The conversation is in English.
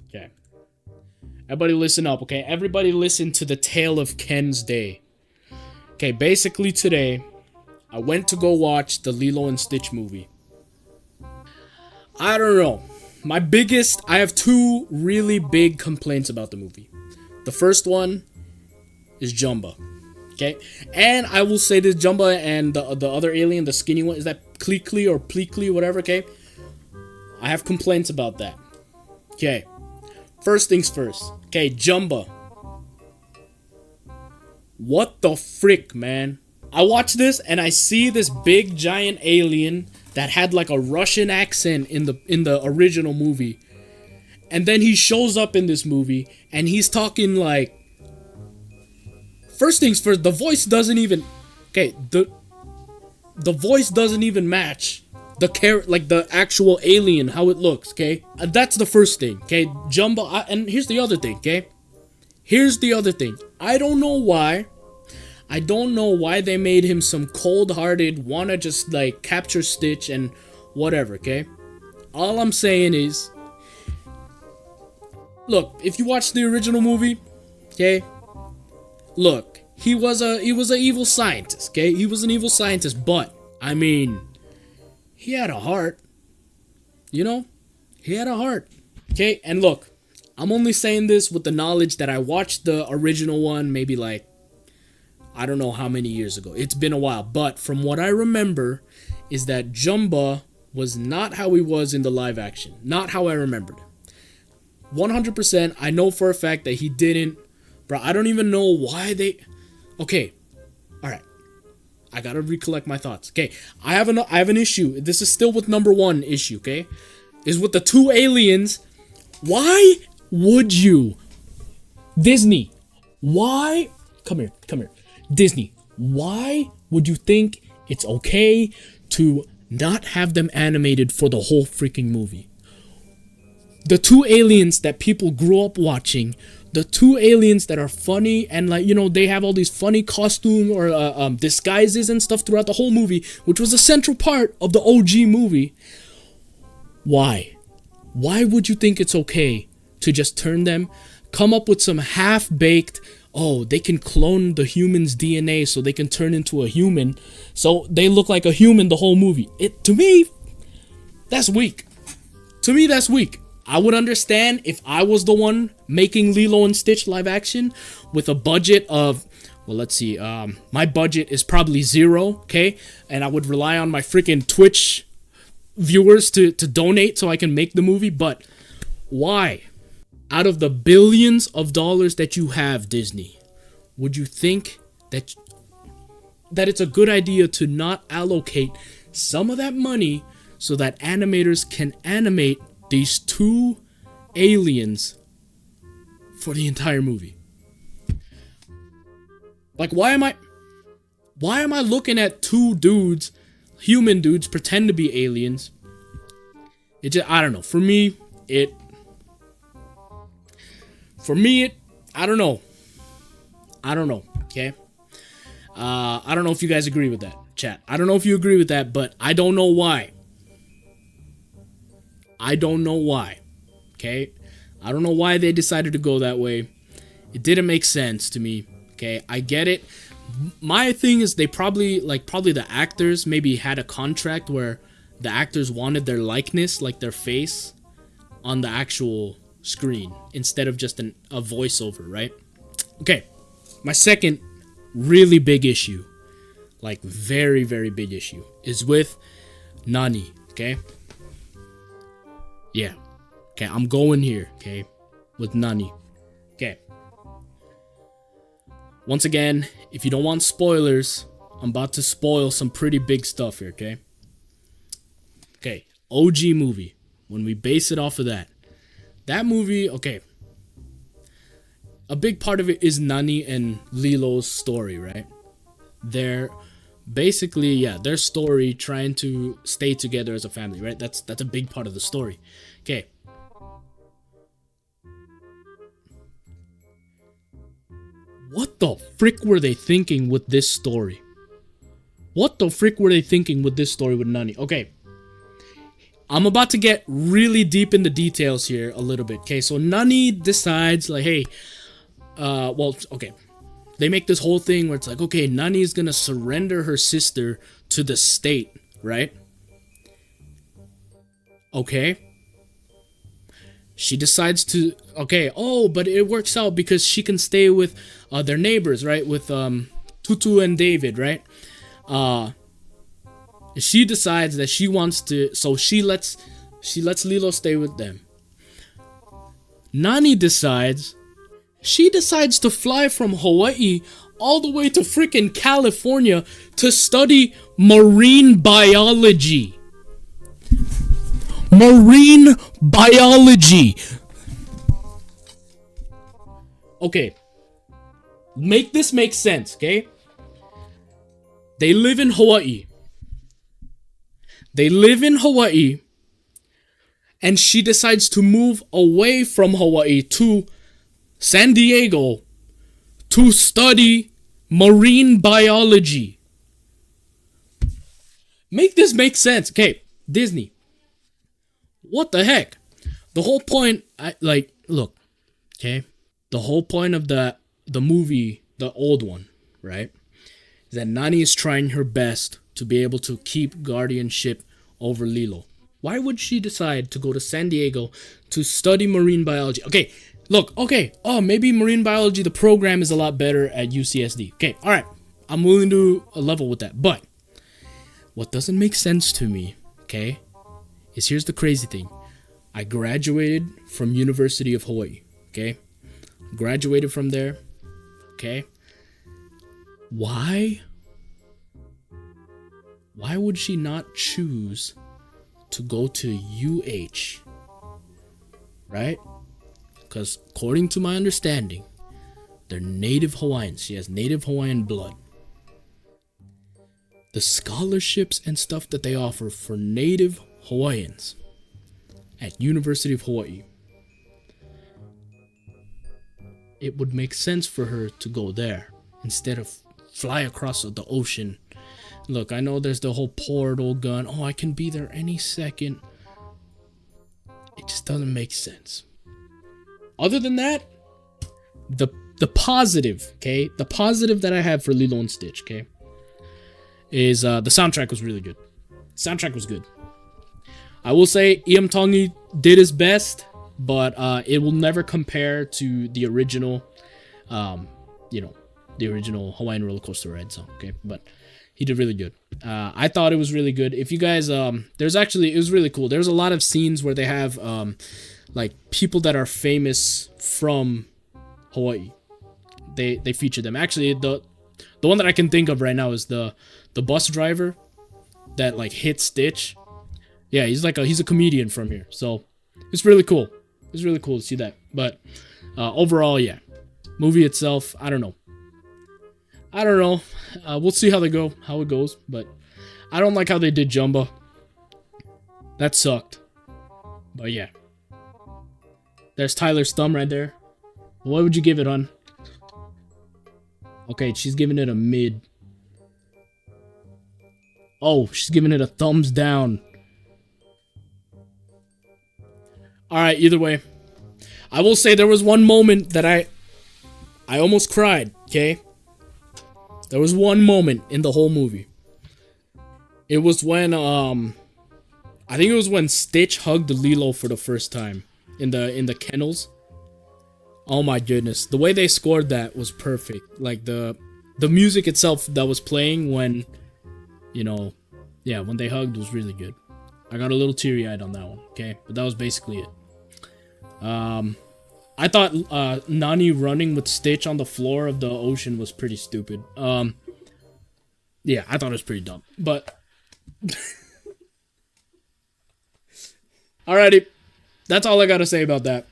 Okay. Everybody listen up, okay? Everybody listen to the tale of Ken's day. Okay, basically today, I went to go watch the Lilo and Stitch movie. I don't know. I have two really big complaints about the movie. The first one is Jumba. Okay? And I will say this, Jumba and the other alien, the skinny one, is that Pleekly or Pleekly, whatever, okay? I have complaints about that. Okay. First things first. Okay, Jumba. What the frick, man? I watch this and I see this big giant alien that had like a Russian accent in the original movie. And then he shows up in this movie and he's talking like, first things first, the voice doesn't even, okay, the voice doesn't even match the actual alien, how it looks, okay? That's the first thing, okay? Jumbo, and here's the other thing, okay? Here's the other thing. I don't know why they made him some cold-hearted, wanna just like capture Stitch and whatever, okay? All I'm saying is, look, if you watch the original movie, okay? Look, he was an evil scientist, okay? He was an evil scientist, but I mean, he had a heart. You know? He had a heart. Okay, and look, I'm only saying this with the knowledge that I watched the original one maybe like, I don't know how many years ago. It's been a while, but from what I remember is that Jumba was not how he was in the live action. Not how I remembered. 100%, I know for a fact that he didn't. Bro, I don't even know why they... Okay, alright. I gotta recollect my thoughts. Okay, I have an issue. This is still with number one issue, okay? Is with the two aliens. Why would you... Disney, why... Come here. Disney, why would you think it's okay to not have them animated for the whole freaking movie? The two aliens that people grew up watching, the two aliens that are funny and like, you know, they have all these funny costume or disguises and stuff throughout the whole movie, which was a central part of the OG movie. Why would you think it's okay to just turn them, come up with some half-baked, oh, they can clone the human's DNA so they can turn into a human, so they look like a human the whole movie? To me, that's weak. I would understand if I was the one making Lilo and Stitch live action with a budget of, well, let's see, my budget is probably 0, okay? And I would rely on my freaking Twitch viewers to donate so I can make the movie, but why? Out of the billions of dollars that you have, Disney, would you think that it's a good idea to not allocate some of that money so that animators can animate these two aliens for the entire movie? Like, why am I looking at two dudes, human dudes, pretend to be aliens? It just, I don't know. For me, I don't know. Okay? I don't know if you guys agree with that, chat. I don't know if you agree with that, but I don't know why. Okay? I don't know why they decided to go that way. It didn't make sense to me. Okay? I get it. My thing is they probably the actors maybe had a contract where the actors wanted their likeness, like their face, on the actual screen instead of just a voiceover, right? Okay, my second really big issue, like very, very big issue, is with Nani, okay? Yeah, okay, I'm going here, okay, with Nani. Okay. Once again, if you don't want spoilers, I'm about to spoil some pretty big stuff here, okay? Okay, OG movie, when we base it off of that movie, okay, a big part of it is Nani and Lilo's story, right? They're basically, yeah, their story trying to stay together as a family, right? That's a big part of the story. Okay. What the frick were they thinking with this story? What the frick were they thinking with this story with Nani? Okay. I'm about to get really deep in the details here a little bit. Okay, so Nani decides like, hey, well, okay. They make this whole thing where it's like, okay, Nani is gonna surrender her sister to the state, right? Okay. She decides to, okay, oh, but it works out because she can stay with their neighbors, right? With Tutu and David, right? She decides that she wants to, so she lets Lilo stay with them. Nani decides, she decides to fly from Hawaii all the way to freaking California to study marine biology. Marine biology. Okay. Make this make sense, okay? They live in Hawaii. And she decides to move away from Hawaii to San Diego to study marine biology. Make this make sense. Okay, Disney. What the heck? The whole point, look, okay? The whole point of the movie, the old one, right? Is that Nani is trying her best to be able to keep guardianship over Lilo. Why would she decide to go to San Diego to study marine biology? Okay, look, okay. Oh, maybe marine biology, the program is a lot better at UCSD. Okay, alright. I'm willing to level with that. But what doesn't make sense to me, okay, is here's the crazy thing. I graduated from University of Hawaii, okay? Graduated from there, okay? Why would she not choose to go to UH, right? Because according to my understanding, they're native Hawaiians. She has native Hawaiian blood. The scholarships and stuff that they offer for native Hawaiians at University of Hawaii, it would make sense for her to go there instead of fly across the ocean. Look, I know there's the whole portal gun. Oh, I can be there any second. It just doesn't make sense. Other than that, the positive, okay? The positive that I have for Lilo and Stitch, okay? Is the soundtrack was really good. Soundtrack was good. I will say Iam Tongi did his best, but it will never compare to the original, the original Hawaiian roller coaster ride song, okay? But he did really good. I thought it was really good. If you guys, it was really cool. There's a lot of scenes where they have, like, people that are famous from Hawaii. They feature them. Actually, the one that I can think of right now is the bus driver that, like, hit Stitch. Yeah, he's a comedian from here. So, it's really cool. It's really cool to see that. But, overall, yeah. Movie itself, I don't know. We'll see how it goes. But I don't like how they did Jumba. That sucked. But yeah. There's Tyler's thumb right there. What would you give it, hon? Okay, she's giving it a mid. Oh, she's giving it a thumbs down. Alright, either way. I will say there was one moment that I almost cried, okay? There was one moment in the whole movie. It was when, I think it was when Stitch hugged Lilo for the first time in the kennels. Oh my goodness. The way they scored that was perfect. Like, the music itself that was playing when, when they hugged was really good. I got a little teary-eyed on that one, okay? But that was basically it. I thought Nani running with Stitch on the floor of the ocean was pretty stupid. Yeah, I thought it was pretty dumb. But alrighty. That's all I gotta say about that.